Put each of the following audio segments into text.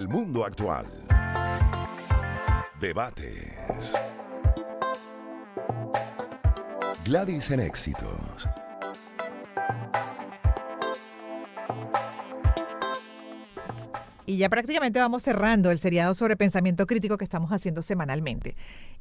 El mundo actual. Debates. Gladys en Éxitos. Y ya prácticamente vamos cerrando el seriado sobre pensamiento crítico que estamos haciendo semanalmente.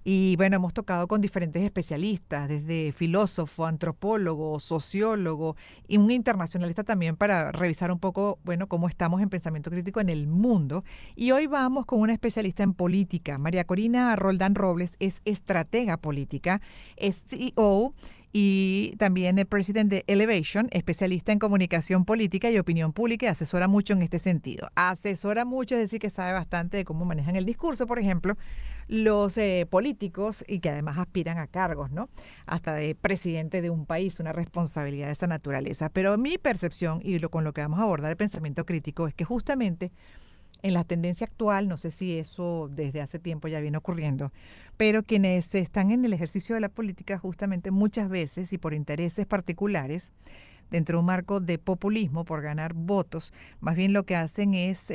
Y bueno, hemos tocado con diferentes especialistas, desde filósofo, antropólogo, sociólogo y un internacionalista también para revisar un poco, bueno, cómo estamos en pensamiento crítico en el mundo. Y hoy vamos con una especialista en política. María Corina Roldán Robles es estratega política, es CEO y también el presidente de Elevation, especialista en comunicación política y opinión pública, y asesora mucho en este sentido. Asesora mucho, es decir, que sabe bastante de cómo manejan el discurso, por ejemplo, los políticos y que además aspiran a cargos, ¿no? Hasta de presidente de un país, una responsabilidad de esa naturaleza. Pero mi percepción y con lo que vamos a abordar el pensamiento crítico es que justamente en la tendencia actual, no sé si eso desde hace tiempo ya viene ocurriendo, pero quienes están en el ejercicio de la política justamente muchas veces y por intereses particulares, dentro de un marco de populismo por ganar votos, más bien lo que hacen es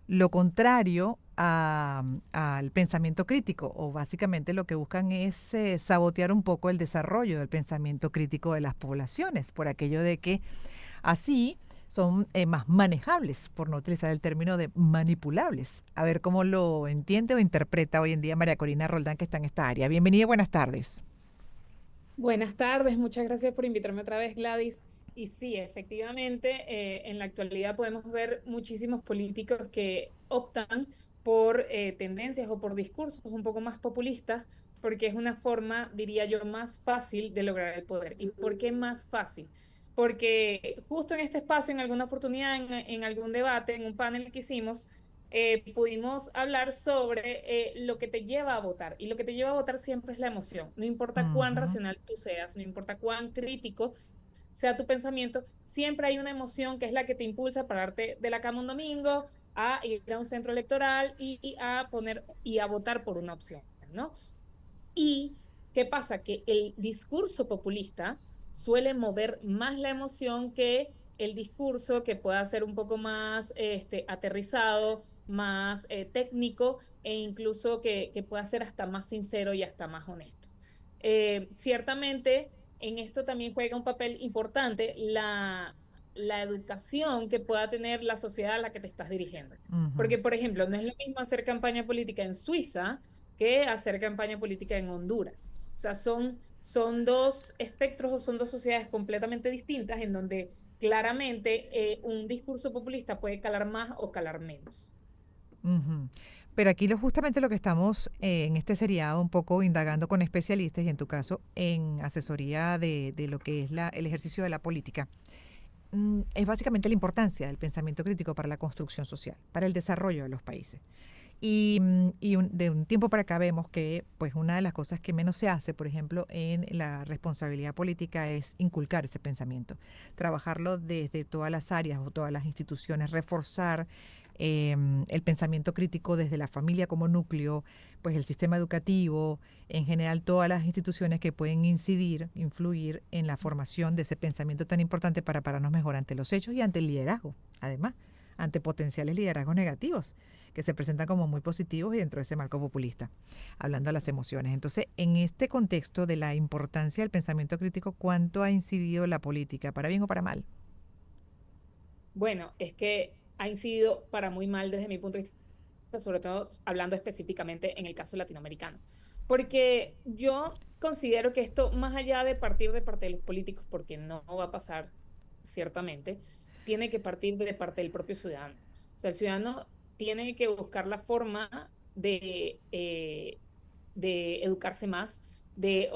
lo contrario al pensamiento crítico, o básicamente lo que buscan es sabotear un poco el desarrollo del pensamiento crítico de las poblaciones, por aquello de que así son más manejables, por no utilizar el término de manipulables. A ver cómo lo entiende o interpreta hoy en día María Corina Roldán, que está en esta área. Bienvenida, buenas tardes. Buenas tardes, muchas gracias por invitarme otra vez, Gladys. Y sí, efectivamente, en la actualidad podemos ver muchísimos políticos que optan por tendencias o por discursos un poco más populistas, porque es una forma, diría yo, más fácil de lograr el poder. ¿Y por qué más fácil? Porque justo en este espacio, en alguna oportunidad, en algún debate, en un panel que hicimos, pudimos hablar sobre lo que te lleva a votar. Y lo que te lleva a votar siempre es la emoción. No importa cuán Ujú. racional tú seas, no importa cuán crítico sea tu pensamiento, siempre hay una emoción que es la que te impulsa a pararte de la cama un domingo, a ir a un centro electoral y a poner y a votar por una opción, ¿no? ¿Y qué pasa? Que el discurso populista suele mover más la emoción que el discurso que pueda ser un poco más aterrizado, más técnico e incluso que pueda ser hasta más sincero y hasta más honesto. Ciertamente, en esto también juega un papel importante la educación que pueda tener la sociedad a la que te estás dirigiendo. Ujú. Porque, por ejemplo, no es lo mismo hacer campaña política en Suiza que hacer campaña política en Honduras. O sea, son dos espectros o son dos sociedades completamente distintas en donde claramente un discurso populista puede calar más o calar menos. Ujú. Pero aquí justamente lo que estamos en este seriado un poco indagando con especialistas y en tu caso en asesoría de lo que es el ejercicio de la política, es básicamente la importancia del pensamiento crítico para la construcción social, para el desarrollo de los países. De un tiempo para acá vemos que pues una de las cosas que menos se hace, por ejemplo, en la responsabilidad política es inculcar ese pensamiento, trabajarlo desde todas las áreas o todas las instituciones, reforzar el pensamiento crítico desde la familia como núcleo, pues el sistema educativo, en general todas las instituciones que pueden incidir, influir en la formación de ese pensamiento tan importante para pararnos mejor ante los hechos y ante el liderazgo, además, ante potenciales liderazgos negativos que se presentan como muy positivos y dentro de ese marco populista, hablando de las emociones. Entonces, en este contexto de la importancia del pensamiento crítico, ¿cuánto ha incidido la política, para bien o para mal? Bueno, es que ha incidido para muy mal desde mi punto de vista, sobre todo hablando específicamente en el caso latinoamericano. Porque yo considero que esto, más allá de partir de parte de los políticos, porque no va a pasar ciertamente, tiene que partir de parte del propio ciudadano. O sea, el ciudadano tiene que buscar la forma de educarse más, de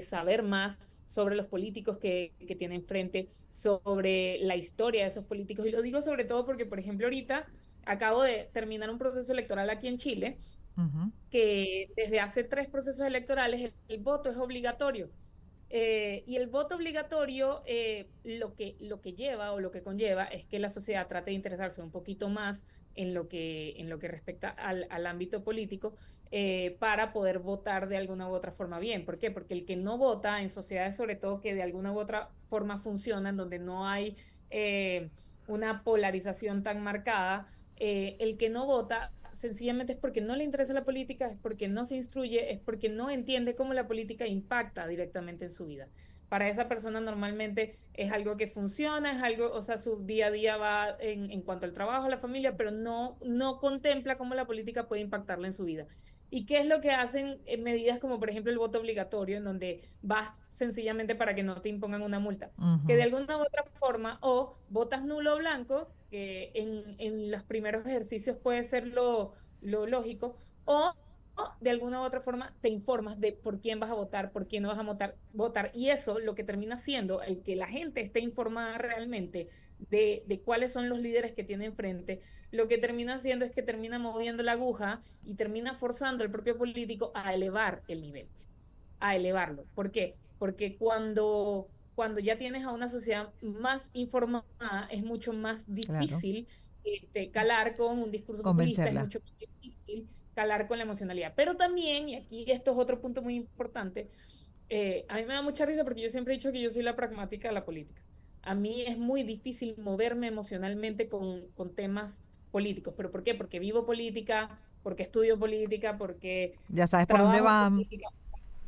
saber más sobre los políticos que tienen frente, sobre la historia de esos políticos. Y lo digo sobre todo porque, por ejemplo, ahorita acabo de terminar un proceso electoral aquí en Chile, Ujú. que desde hace 3 procesos electorales el voto es obligatorio. Y el voto obligatorio lo que lleva o lo que conlleva es que la sociedad trate de interesarse un poquito más en lo que respecta al ámbito político para poder votar de alguna u otra forma bien. ¿Por qué? Porque el que no vota en sociedades, sobre todo que de alguna u otra forma funcionan, donde no hay una polarización tan marcada, el que no vota sencillamente es porque no le interesa la política, es porque no se instruye, es porque no entiende cómo la política impacta directamente en su vida. Para esa persona normalmente es algo que funciona, es algo, o sea, su día a día va en cuanto al trabajo, a la familia, pero no contempla cómo la política puede impactarla en su vida. ¿Y qué es lo que hacen en medidas como por ejemplo el voto obligatorio, en donde vas sencillamente para que no te impongan una multa? Que de Ujú. alguna u otra forma, o votas nulo o blanco, que en los primeros ejercicios puede ser lo lógico, o de alguna u otra forma te informas de por quién vas a votar, por quién no vas a votar, y eso lo que termina siendo el que la gente esté informada realmente de cuáles son los líderes que tiene enfrente, lo que termina haciendo es que termina moviendo la aguja y termina forzando al propio político a elevar el nivel, a elevarlo. ¿Por qué? Porque cuando ya tienes a una sociedad más informada, es mucho más Claro, difícil calar con un discurso populista, es convencerla. mucho más difícil calar con la emocionalidad. Pero también, y aquí esto es otro punto muy importante, a mí me da mucha risa porque yo siempre he dicho que yo soy la pragmática de la política. A mí es muy difícil moverme emocionalmente con temas políticos. ¿Pero por qué? Porque vivo política, porque estudio política, porque Ya sabes por dónde trabajo en van. política.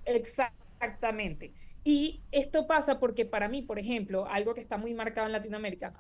Exactamente. Y esto pasa porque para mí, por ejemplo, algo que está muy marcado en Latinoamérica,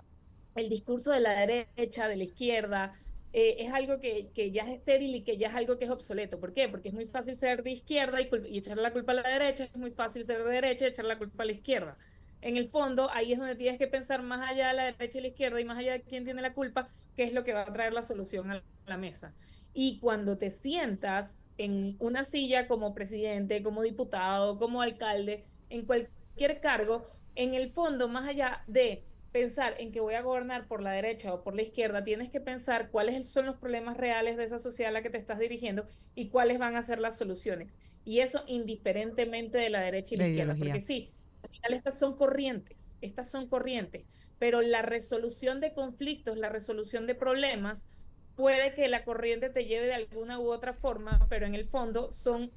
el discurso de la derecha, de la izquierda, es algo que ya es estéril y que ya es algo que es obsoleto. ¿Por qué? Porque es muy fácil ser de izquierda y echarle la culpa a la derecha, es muy fácil ser de derecha y echarle la culpa a la izquierda. En el fondo, ahí es donde tienes que pensar más allá de la derecha y la izquierda y más allá de quién tiene la culpa, qué es lo que va a traer la solución a la mesa. Y cuando te sientas en una silla como presidente, como diputado, como alcalde, en cualquier cargo, en el fondo, más allá de pensar en que voy a gobernar por la derecha o por la izquierda, tienes que pensar cuáles son los problemas reales de esa sociedad a la que te estás dirigiendo y cuáles van a ser las soluciones. Y eso indiferentemente de la derecha y la La izquierda, ideología. porque sí, al final estas son corrientes, pero la resolución de conflictos, la resolución de problemas, puede que la corriente te lleve de alguna u otra forma, pero en el fondo son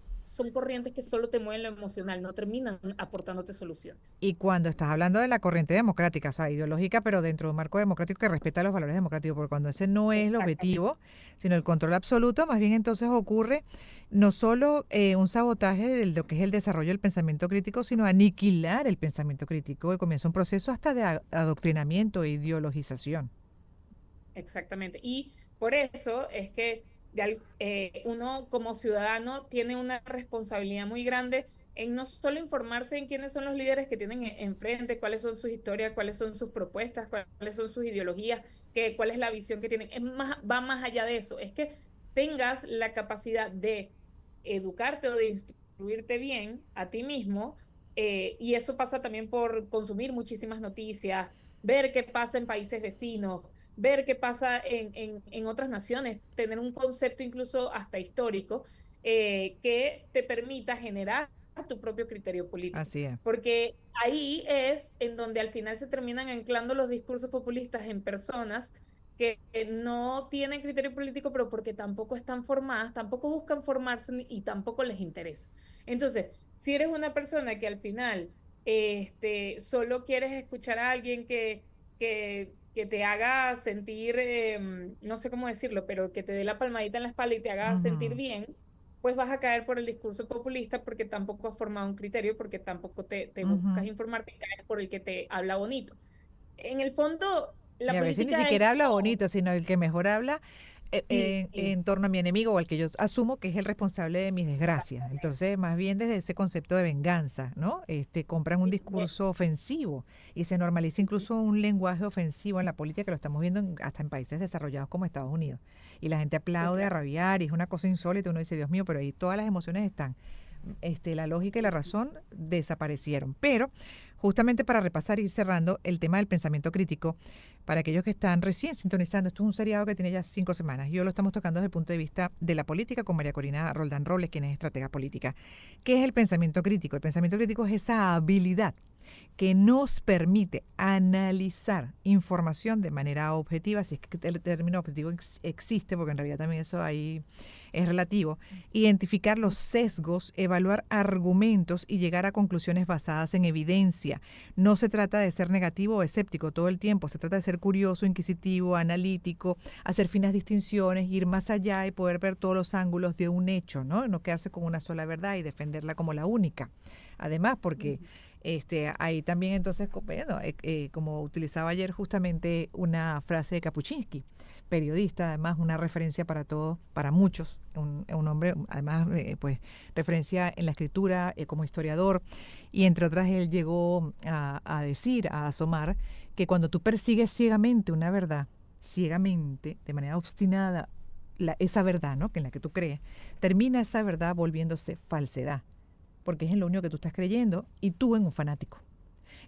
corrientes que solo te mueven lo emocional, no terminan aportándote soluciones. Y cuando estás hablando de la corriente democrática, o sea, ideológica, pero dentro de un marco democrático que respeta los valores democráticos, porque cuando ese no es el Exactamente. objetivo, sino el control absoluto, más bien entonces ocurre no solo un sabotaje de lo que es el desarrollo del pensamiento crítico, sino aniquilar el pensamiento crítico, y comienza un proceso hasta de adoctrinamiento e ideologización. Exactamente. Y por eso es que uno como ciudadano tiene una responsabilidad muy grande en no solo informarse en quiénes son los líderes que tienen enfrente, cuáles son sus historias, cuáles son sus propuestas, cuáles son sus ideologías, cuál es la visión que tienen. Va más allá de eso. Es que tengas la capacidad de educarte o de instruirte bien a ti mismo. Y eso pasa también por consumir muchísimas noticias, ver qué pasa en países vecinos, ver qué pasa en otras naciones, tener un concepto incluso hasta histórico que te permita generar tu propio criterio político. Así es. Porque ahí es en donde al final se terminan anclando los discursos populistas en personas que no tienen criterio político, pero porque tampoco están formadas, tampoco buscan formarse y tampoco les interesa. Entonces, si eres una persona que al final solo quieres escuchar a alguien que te haga sentir, no sé cómo decirlo, pero que te dé la palmadita en la espalda y te haga sentir Ujú. bien, pues vas a caer por el discurso populista porque tampoco has formado un criterio, porque tampoco te buscas Ujú. informarte y caes por el que te habla bonito. En el fondo, Y la a veces ni política es siquiera habla como, bonito, sino el que mejor habla sí, en torno a mi enemigo o al que yo asumo que es el responsable de mis desgracias. Entonces, más bien desde ese concepto de venganza, ¿no? Compran un discurso ofensivo y se normaliza incluso un lenguaje ofensivo en la política que lo estamos viendo hasta en países desarrollados como Estados Unidos. Y la gente aplaude a total. rabiar y es una cosa insólita. Uno dice, Dios mío, pero ahí todas las emociones están. La lógica y la razón desaparecieron. Pero justamente para repasar y ir cerrando el tema del pensamiento crítico, para aquellos que están recién sintonizando, esto es un seriado que tiene ya 5 semanas y hoy lo estamos tocando desde el punto de vista de la política con María Corina Roldán Robles, quien es estratega política. ¿Qué es el pensamiento crítico? El pensamiento crítico es esa habilidad que nos permite analizar información de manera objetiva, si es que el término objetivo existe, porque en realidad también eso ahí es relativo, identificar los sesgos, evaluar argumentos y llegar a conclusiones basadas en evidencia. No se trata de ser negativo o escéptico todo el tiempo, se trata de ser curioso, inquisitivo, analítico, hacer finas distinciones, ir más allá y poder ver todos los ángulos de un hecho, ¿no? No quedarse con una sola verdad y defenderla como la única. Además, porque ahí también entonces, bueno, como utilizaba ayer justamente una frase de Kapuscinski, periodista, además una referencia para todos, para muchos, un hombre, además, pues, referencia en la escritura como historiador, y entre otras él llegó a decir, a asomar, que cuando tú persigues ciegamente una verdad, ciegamente, de manera obstinada, esa verdad, ¿no?, que en la que tú crees, termina esa verdad volviéndose falsedad, porque es en lo único que tú estás creyendo y tú en un fanático.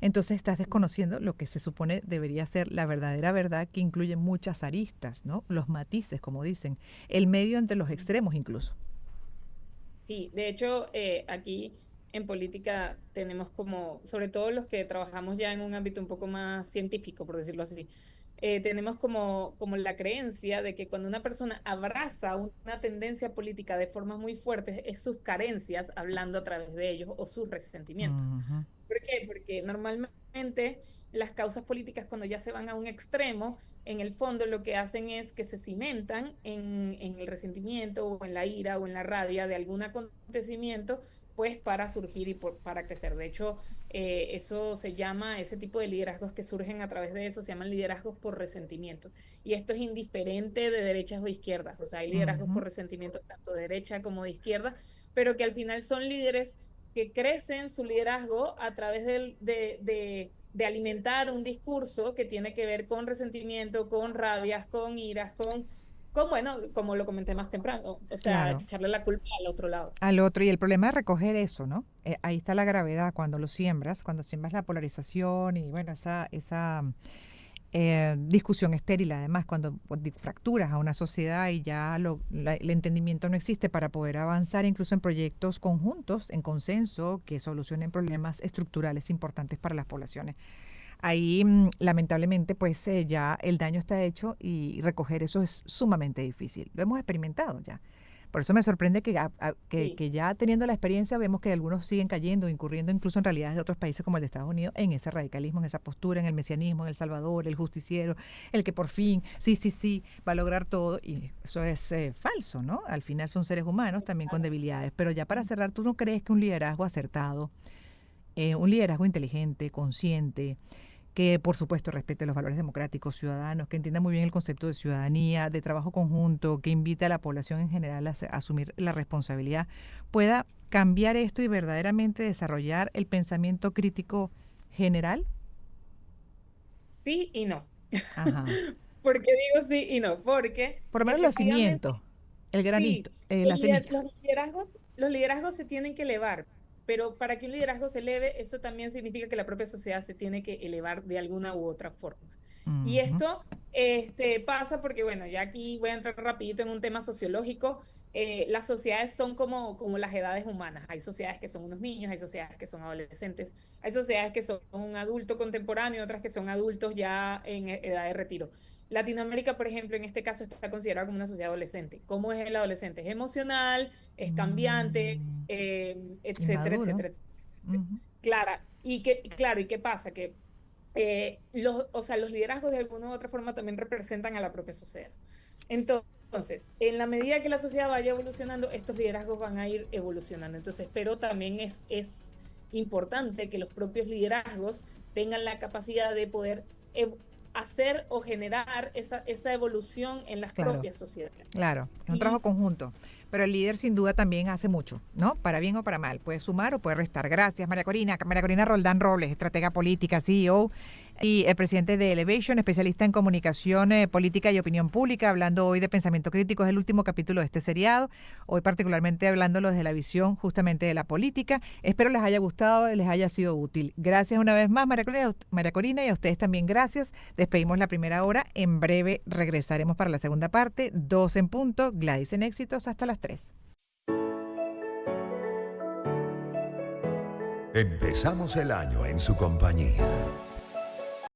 Entonces estás desconociendo lo que se supone debería ser la verdadera verdad, que incluye muchas aristas, ¿no? Los matices, como dicen, el medio entre los extremos incluso. Sí, de hecho, aquí en política tenemos como, sobre todo los que trabajamos ya en un ámbito un poco más científico, por decirlo así, tenemos como la creencia de que cuando una persona abraza una tendencia política de formas muy fuertes, es sus carencias hablando a través de ellos o sus resentimientos. Ujú, ¿Por qué? Porque normalmente las causas políticas cuando ya se van a un extremo, en el fondo lo que hacen es que se cimentan en el resentimiento o en la ira o en la rabia de algún acontecimiento, pues para surgir y para crecer. De hecho, eso se llama, ese tipo de liderazgos que surgen a través de eso, se llaman liderazgos por resentimiento. Y esto es indiferente de derechas o izquierdas. O sea, hay liderazgos ujú. por resentimiento tanto de derecha como de izquierda, pero que al final son líderes que crecen su liderazgo a través de alimentar un discurso que tiene que ver con resentimiento, con rabias, con iras, bueno, como lo comenté más temprano, o sea, Claro, echarle la culpa al otro lado. al otro. Y el problema es recoger eso, ¿no? Ahí está la gravedad cuando lo siembras, cuando siembras la polarización y bueno, esa discusión estéril, además, cuando fracturas a una sociedad y ya el entendimiento no existe para poder avanzar incluso en proyectos conjuntos, en consenso, que solucionen problemas estructurales importantes para las poblaciones. Ahí, lamentablemente, pues ya el daño está hecho y recoger eso es sumamente difícil. Lo hemos experimentado ya. Por eso me sorprende Sí. que ya teniendo la experiencia vemos que algunos siguen cayendo, incurriendo incluso en realidades de otros países como el de Estados Unidos, en ese radicalismo, en esa postura, en el mesianismo, en El Salvador, el justiciero, el que por fin, sí, va a lograr todo. Y eso es falso, ¿no? Al final son seres humanos también con debilidades. Pero ya para cerrar, ¿tú no crees que un liderazgo acertado, un liderazgo inteligente, consciente, que por supuesto respete los valores democráticos, ciudadanos, que entienda muy bien el concepto de ciudadanía, de trabajo conjunto, que invite a la población en general a asumir la responsabilidad, pueda cambiar esto y verdaderamente desarrollar el pensamiento crítico general? Sí y no. Ajá. ¿Por qué digo sí y no? Porque Por lo menos los efectivamente cimientos, el granito, sí, los, la semilla. los liderazgos se tienen que elevar, pero para que un liderazgo se eleve, eso también significa que la propia sociedad se tiene que elevar de alguna u otra forma. Y Ujú. esto pasa porque, bueno, ya aquí voy a entrar rapidito en un tema sociológico. Las sociedades son como las edades humanas. Hay sociedades que son unos niños, hay sociedades que son adolescentes, hay sociedades que son un adulto contemporáneo, otras que son adultos ya en edad de retiro. Latinoamérica, por ejemplo, en este caso está considerada como una sociedad adolescente. ¿Cómo es el adolescente? Es emocional, es cambiante, Mm, etcétera, inmaduro. etcétera, etcétera. Ujú. Claro, ¿y qué pasa? Que o sea, los liderazgos de alguna u otra forma también representan a la propia sociedad. Entonces, en la medida que la sociedad vaya evolucionando, estos liderazgos van a ir evolucionando. Entonces, pero también es importante que los propios liderazgos tengan la capacidad de poder hacer o generar esa evolución en las Claro. propias sociedades. Claro, es un trabajo Y conjunto, pero el líder sin duda también hace mucho, ¿no? Para bien o para mal, puede sumar o puede restar. Gracias, María Corina. María Corina Roldán Robles, estratega política, CEO y el presidente de Elevation, especialista en comunicación política y opinión pública, hablando hoy de pensamiento crítico. Es el último capítulo de este seriado, hoy particularmente hablándolo desde la visión justamente de la política. Espero les haya gustado, les haya sido útil. Gracias una vez más, María Corina, y a ustedes también gracias. Despedimos la primera hora, en breve regresaremos para la segunda parte, 2 en punto, Gladys en éxitos hasta las 3. Empezamos el año en su compañía.